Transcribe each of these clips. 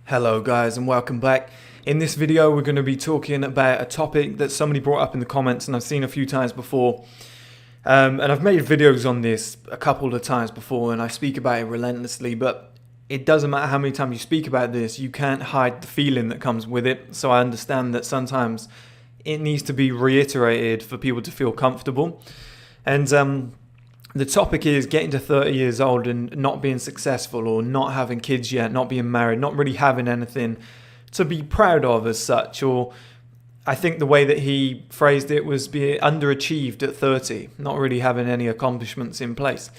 Hello guys and welcome back. In this video we're going to be talking about a topic that somebody brought up in the comments and I've seen a few times before. And I've made videos on this a couple of times before and I speak about it relentlessly, but it doesn't matter how many times you speak about this, you can't hide the feeling that comes with it. So I understand that sometimes it needs to be reiterated for people to feel comfortable. And the topic is getting to 30 years old and not being successful or not having kids yet, not being married, not really having anything to be proud of as such. Or I think the way that he phrased it was be underachieved at 30, not really having any accomplishments in place.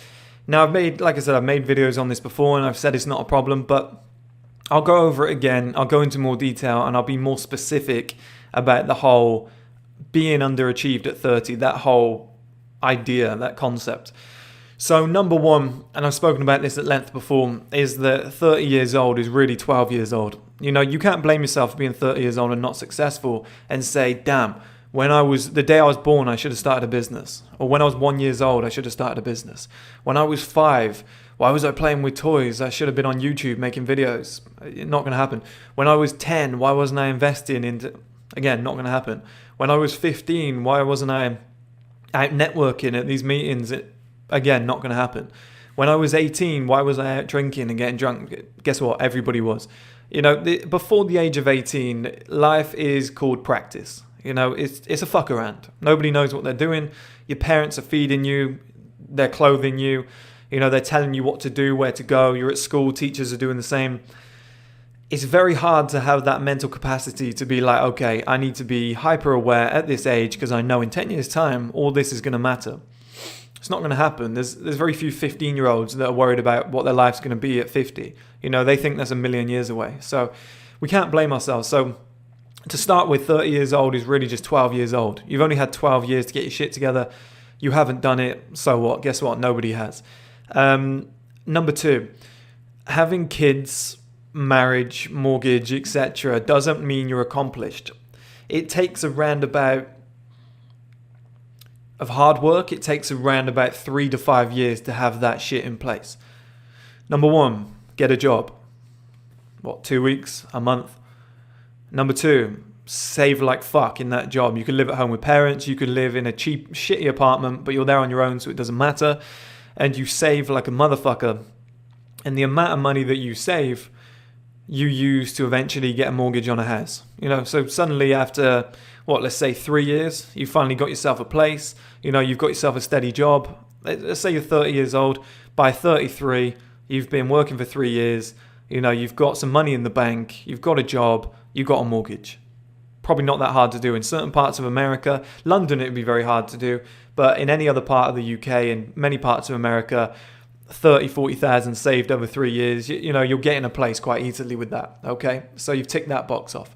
Now I've made videos on this before and I've said it's not a problem, but I'll go over it again. I'll go into more detail and I'll be more specific about the whole being underachieved at 30, that whole idea, that concept. So number one, and I've spoken about this at length before, is that 30 years old is really 12 years old. You know, you can't blame yourself for being 30 years old and not successful and say, damn, the day I was born, I should have started a business. Or when I was 1 year old, I should have started a business. When I was 5, why was I playing with toys? I should have been on YouTube making videos. Not going to happen. When I was 10, why wasn't I investing into, again, not going to happen. When I was 15, why wasn't I out networking at these meetings? Again, not going to happen. When I was 18, why was I out drinking and getting drunk? Guess what? Everybody was. You know, before the age of 18, life is called practice. You know, it's a fuck around. Nobody knows what they're doing. Your parents are feeding you. They're clothing you. You know, they're telling you what to do, where to go. You're at school. Teachers are doing the same. It's very hard to have that mental capacity to be like, okay, I need to be hyper aware at this age because I know in 10 years time, all this is going to matter. It's not going to happen. There's very few 15-year-olds that are worried about what their life's going to be at 50. You know, they think that's a million years away. So we can't blame ourselves. So to start with, 30 years old is really just 12 years old. You've only had 12 years to get your shit together. You haven't done it. So what? Guess what? Nobody has. Number two, having kids, marriage, mortgage, etc. doesn't mean you're accomplished. It takes a roundabout of hard work. It takes around about 3 to 5 years to have that shit in place. Number one, get a job. 2 weeks, a month? Number two, save like fuck in that job. You can live at home with parents. You can live in a cheap, shitty apartment, but you're there on your own, so it doesn't matter. And you save like a motherfucker. And the amount of money that you save, you use to eventually get a mortgage on a house. You know, so suddenly after, let's say 3 years, you finally got yourself a place. You know, you've got yourself a steady job. Let's say you're 30 years old. By 33, you've been working for 3 years. You know, you've got some money in the bank. You've got a job. You've got a mortgage. Probably not that hard to do in certain parts of America. London, it would be very hard to do. But in any other part of the UK and many parts of America, 30, 40,000 saved over 3 years, you know, you'll get in a place quite easily with that. Okay, so you've ticked that box off.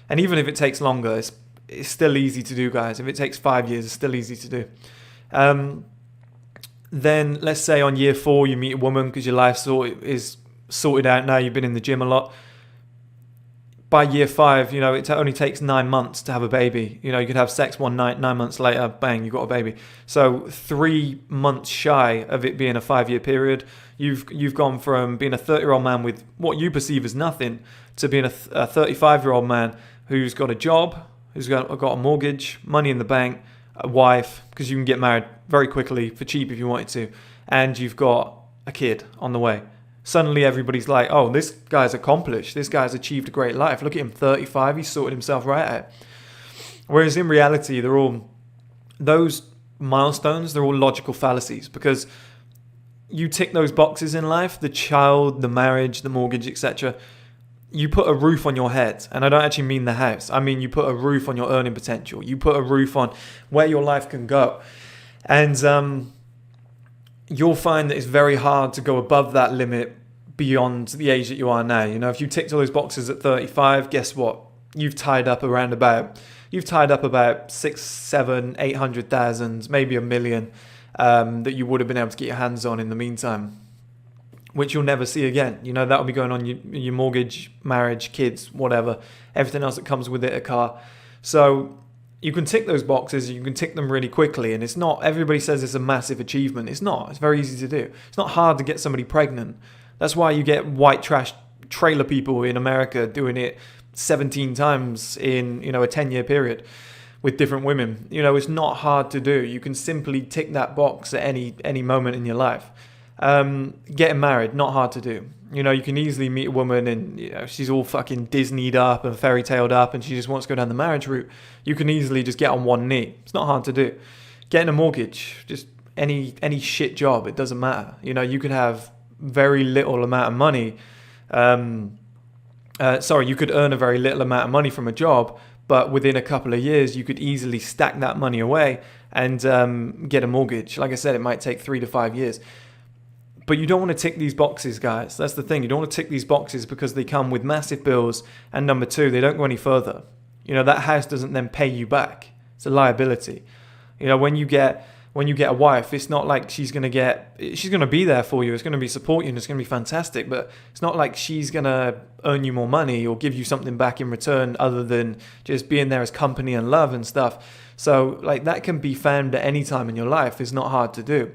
And even if it takes longer, it's still easy to do, guys. If it takes 5 years, it's still easy to do. Then let's say on year 4, you meet a woman because your life is sorted out now. You've been in the gym a lot. By year 5, you know, it only takes 9 months to have a baby. You know, you could have sex one night, 9 months later, bang, you've got a baby. So 3 months shy of it being a 5-year period, you've gone from being a 30-year-old man with what you perceive as nothing to being a 35-year-old man who's got a job, who's got a mortgage, money in the bank, a wife, because you can get married very quickly for cheap if you wanted to, and you've got a kid on the way. Suddenly everybody's like, oh, this guy's accomplished. This guy's achieved a great life. Look at him, 35. He's sorted himself right out. Whereas in reality, those milestones, they're all logical fallacies because you tick those boxes in life, the child, the marriage, the mortgage, etc. You put a roof on your head. And I don't actually mean the house. I mean, you put a roof on your earning potential. You put a roof on where your life can go. And you'll find that it's very hard to go above that limit beyond the age that you are now. You know, if you ticked all those boxes at 35, guess what? You've tied up about 6, 7, 800,000, maybe $1 million that you would have been able to get your hands on in the meantime, which you'll never see again. You know, that'll be going on your mortgage, marriage, kids, whatever, everything else that comes with it, a car. So you can tick those boxes, you can tick them really quickly, and it's not, everybody says it's a massive achievement. It's not. It's very easy to do. It's not hard to get somebody pregnant. That's why you get white trash trailer people in America doing it 17 times in, a 10-year period with different women. It's not hard to do. You can simply tick that box at any moment in your life. Getting married, not hard to do. You can easily meet a woman and she's all fucking Disneyed up and fairy taled up and she just wants to go down the marriage route. You can easily just get on one knee. It's not hard to do. Getting a mortgage, just any shit job, it doesn't matter. You could have very little amount of money. You could earn a very little amount of money from a job, but within a couple of years, you could easily stack that money away and get a mortgage. Like I said, it might take 3 to 5 years. But you don't want to tick these boxes, guys. That's the thing. You don't want to tick these boxes because they come with massive bills. And number two, they don't go any further. That house doesn't then pay you back. It's a liability. When you get a wife, it's not like she's going to be there for you. It's going to be support you and it's going to be fantastic. But it's not like she's going to earn you more money or give you something back in return other than just being there as company and love and stuff. So that can be found at any time in your life. It's not hard to do.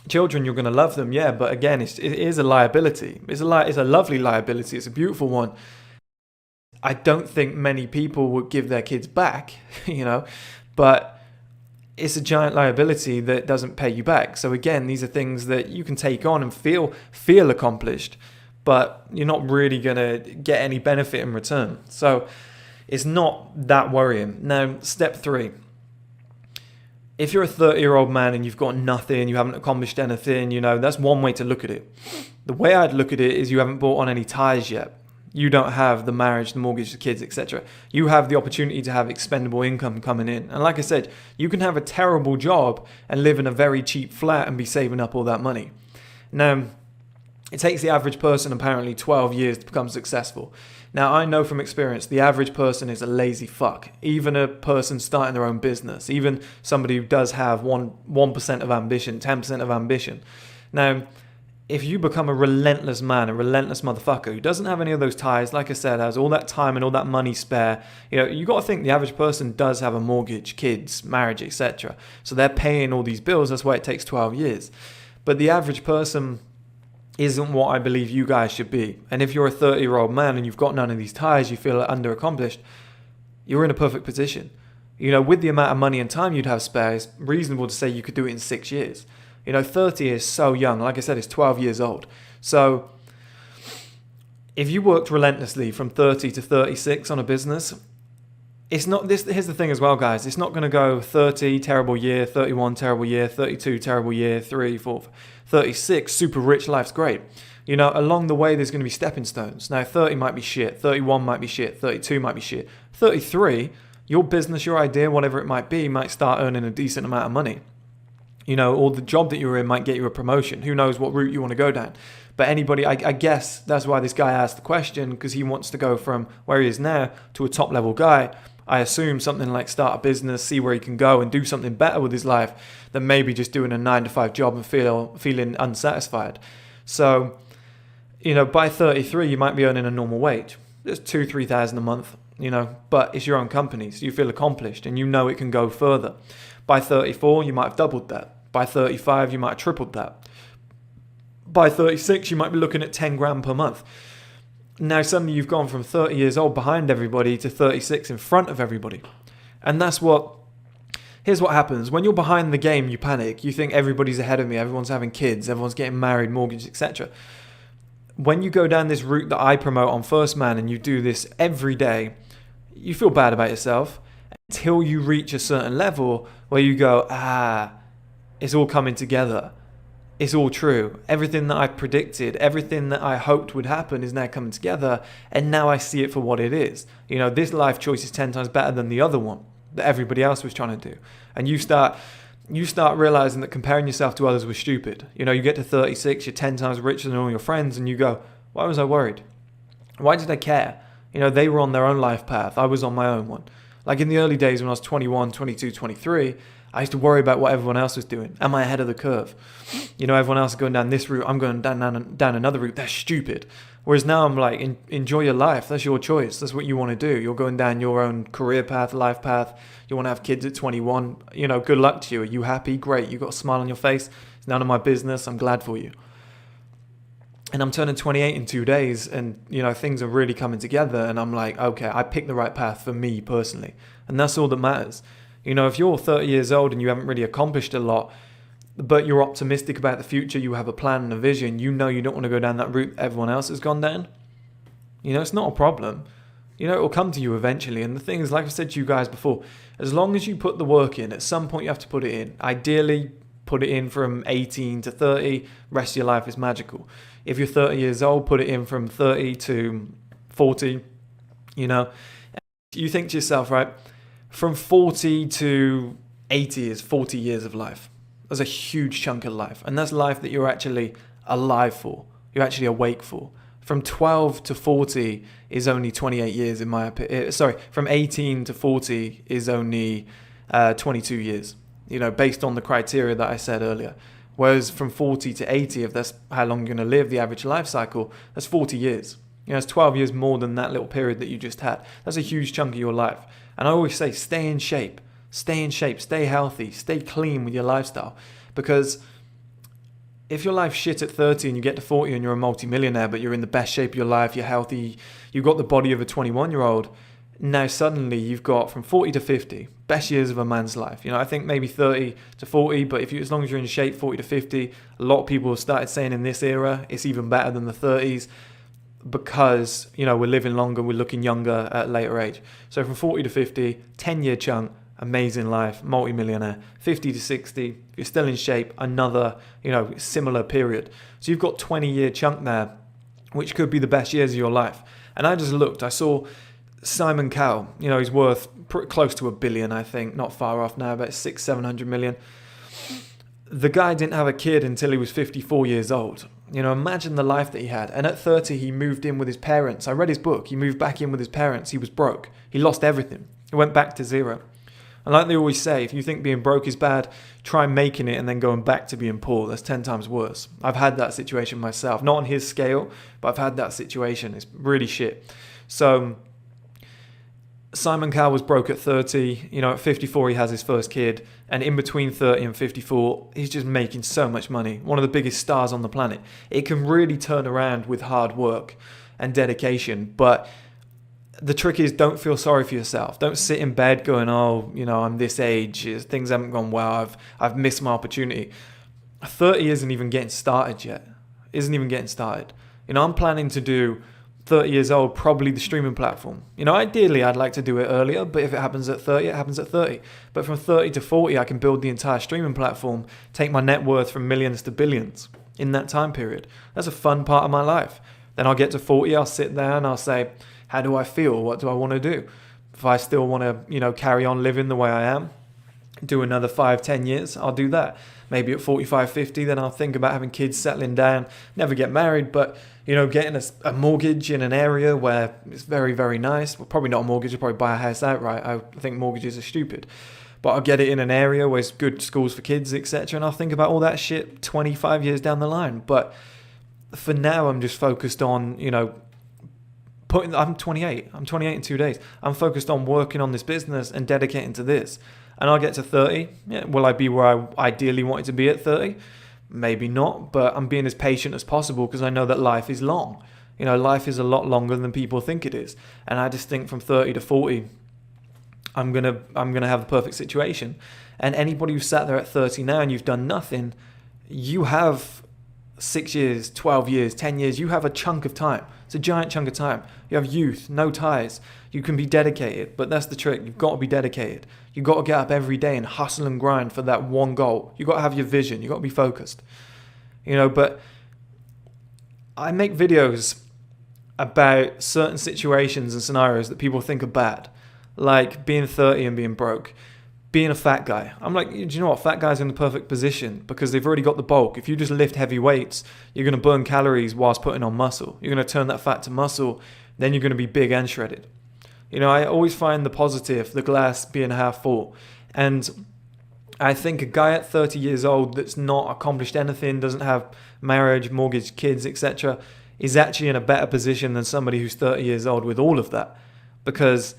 Children, you're going to love them, yeah, but again, it is a liability. It's a lovely liability. It's a beautiful one. I don't think many people would give their kids back, but it's a giant liability that doesn't pay you back. So again, these are things that you can take on and feel accomplished, but you're not really going to get any benefit in return. So it's not that worrying. Now, step 3. If you're a 30-year-old man and you've got nothing, you haven't accomplished anything, that's one way to look at it. The way I'd look at it is you haven't bought on any ties yet. You don't have the marriage, the mortgage, the kids, etc. You have the opportunity to have expendable income coming in. And like I said, you can have a terrible job and live in a very cheap flat and be saving up all that money. Now, it takes the average person apparently 12 years to become successful. Now, I know from experience, the average person is a lazy fuck. Even a person starting their own business, even somebody who does have 1% of ambition, 10% of ambition. Now, if you become a relentless man, a relentless motherfucker who doesn't have any of those ties, like I said, has all that time and all that money spare, you got to think the average person does have a mortgage, kids, marriage, etc. So they're paying all these bills. That's why it takes 12 years. But the average person isn't what I believe you guys should be. And if you're a 30-year-old man and you've got none of these ties, you feel underaccomplished, you're in a perfect position. With the amount of money and time you'd have spare, it's reasonable to say you could do it in 6 years. 30 is so young. Like I said, it's 12 years old. So if you worked relentlessly from 30 to 36 on a business, it's not this. Here's the thing as well, guys. It's not going to go 30, terrible year, 31, terrible year, 32, terrible year, 3, 4, 36, super rich, life's great. Along the way, there's going to be stepping stones. Now, 30 might be shit, 31 might be shit, 32 might be shit. 33, your business, your idea, whatever it might be, might start earning a decent amount of money. Or the job that you're in might get you a promotion. Who knows what route you want to go down. But anybody, I guess that's why this guy asked the question, because he wants to go from where he is now to a top level guy. I assume something like start a business, see where he can go and do something better with his life than maybe just doing a 9-to-5 job and feeling unsatisfied. So, by 33, you might be earning a normal wage. It's 2,000-3,000 a month, but it's your own company, so you feel accomplished and it can go further. By 34, you might have doubled that. By 35, you might have tripled that. By 36, you might be looking at 10 grand per month. Now suddenly you've gone from 30 years old behind everybody to 36 in front of everybody. And here's what happens. When you're behind the game, you panic. You think everybody's ahead of me. Everyone's having kids. Everyone's getting married, mortgage, etc. When you go down this route that I promote on First Man and you do this every day, you feel bad about yourself until you reach a certain level where you go, it's all coming together. It's all true. Everything that I predicted, everything that I hoped would happen is now coming together, and now I see it for what it is. This life choice is 10 times better than the other one that everybody else was trying to do. And you start realizing that comparing yourself to others was stupid. You get to 36, you're 10 times richer than all your friends, and you go, why was I worried? Why did I care? They were on their own life path. I was on my own one. Like in the early days when I was 21, 22, 23, I used to worry about what everyone else was doing. Am I ahead of the curve? Everyone else is going down this route. I'm going down another route. That's stupid. Whereas now I'm like, enjoy your life. That's your choice. That's what you want to do. You're going down your own career path, life path. You want to have kids at 21. Good luck to you. Are you happy? Great. You got a smile on your face. It's none of my business. I'm glad for you. And I'm turning 28 in 2 days, and things are really coming together, and I'm like, okay, I picked the right path for me personally, and that's all that matters. If you're 30 years old and you haven't really accomplished a lot, but you're optimistic about the future, you have a plan and a vision, you don't want to go down that route everyone else has gone down, it's not a problem. It will come to you eventually. And the thing is, like I said to you guys before, as long as you put the work in, at some point you have to put it in. Ideally, put it in from 18 to 30, rest of your life is magical. If you're 30 years old, put it in from 30 to 40, You think to yourself, right, from 40 to 80 is 40 years of life. That's a huge chunk of life. And that's life that you're actually alive for. You're actually awake for. From 12 to 40 is only 28 years in my opinion. From 18 to 40 is only 22 years, based on the criteria that I said earlier. Whereas from 40 to 80, if that's how long you're going to live, the average life cycle, that's 40 years. It's 12 years more than that little period that you just had. That's a huge chunk of your life. And I always say, stay in shape, stay healthy, stay clean with your lifestyle. Because if your life's shit at 30 and you get to 40 and you're a multimillionaire, but you're in the best shape of your life, you're healthy, you've got the body of a 21-year-old, now suddenly you've got from 40 to 50, best years of a man's life. I think maybe 30 to 40, but as long as you're in shape, 40 to 50, a lot of people have started saying in this era, it's even better than the 30s because, we're living longer, we're looking younger at a later age. So from 40 to 50, 10-year chunk, amazing life, multi-millionaire. 50 to 60, if you're still in shape, another, similar period. So you've got 20-year chunk there, which could be the best years of your life. And I just looked, I saw Simon Cowell, he's worth close to $1 billion, I think, not far off now, about 600-700 million. The guy didn't have a kid until he was 54 years old. Imagine the life that he had. And at 30, he moved in with his parents. I read his book. He moved back in with his parents. He was broke. He lost everything. He went back to zero. And like they always say, if you think being broke is bad, try making it and then going back to being poor. That's 10 times worse. I've had that situation myself. Not on his scale, but I've had that situation. It's really shit. So Simon Cowell was broke at 30. At 54, he has his first kid. And in between 30 and 54, he's just making so much money. One of the biggest stars on the planet. It can really turn around with hard work and dedication. But the trick is, don't feel sorry for yourself. Don't sit in bed going, I'm this age, things haven't gone well, I've missed my opportunity. 30 isn't even getting started yet. I'm planning to do 30 years old, probably the streaming platform. Ideally, I'd like to do it earlier, but if it happens at 30, it happens at 30. But from 30 to 40, I can build the entire streaming platform, take my net worth from millions to billions in that time period. That's a fun part of my life. Then I'll get to 40, I'll sit there and I'll say, how do I feel? What do I want to do? If I still want to, carry on living the way I am, do another 5-10 years, I'll do that. Maybe at 45, 50, then I'll think about having kids, settling down, never get married, but, getting a mortgage in an area where it's very, very nice. Well, probably not a mortgage, I'll probably buy a house outright. I think mortgages are stupid. But I'll get it in an area where it's good schools for kids, etc. And I'll think about all that shit 25 years down the line. But for now, I'm just focused on, I'm 28 in 2 days. I'm focused on working on this business and dedicating to this. And I'll get to 30. Yeah, will I be where I ideally wanted to be at 30? Maybe not, but I'm being as patient as possible because I know that life is long. Life is a lot longer than people think it is. And I just think from 30 to 40, I'm gonna have the perfect situation. And anybody who sat there at 30 now and you've done nothing, you have 6 years, 12 years, 10 years, you have a chunk of time. It's a giant chunk of time. You have youth, no ties. You can be dedicated, but that's the trick. You've got to be dedicated. You've got to get up every day and hustle and grind for that one goal. You've got to have your vision. You've got to be focused. But I make videos about certain situations and scenarios that people think are bad, like being 30 and being broke. Being a fat guy. I'm like, do you know what? Fat guys are in the perfect position because they've already got the bulk. If you just lift heavy weights, you're going to burn calories whilst putting on muscle. You're going to turn that fat to muscle. Then you're going to be big and shredded. I always find the positive, the glass being half full. And I think a guy at 30 years old that's not accomplished anything, doesn't have marriage, mortgage, kids, etc., is actually in a better position than somebody who's 30 years old with all of that because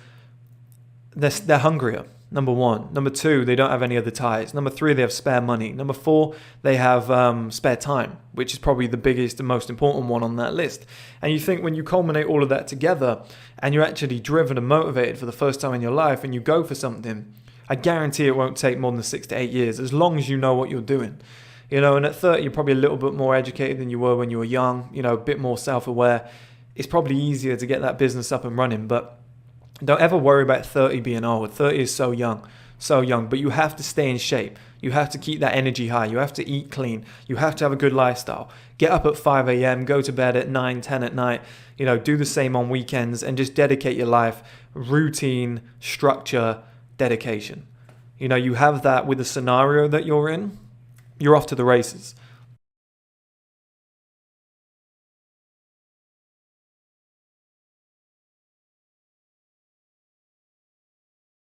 they're hungrier. Number one. Number two, they don't have any other ties. Number three, they have spare money. Number four, they have spare time, which is probably the biggest and most important one on that list. And you think when you culminate all of that together and you're actually driven and motivated for the first time in your life and you go for something, I guarantee it won't take more than 6 to 8 years, as long as you know what you're doing. And at 30, you're probably a little bit more educated than you were when you were young, a bit more self-aware. It's probably easier to get that business up and running, but don't ever worry about 30 being old. 30 is so young, but you have to stay in shape. You have to keep that energy high. You have to eat clean. You have to have a good lifestyle. Get up at 5 a.m., go to bed at 9, 10 at night, do the same on weekends and just dedicate your life, routine, structure, dedication. You have that with the scenario that you're in, you're off to the races.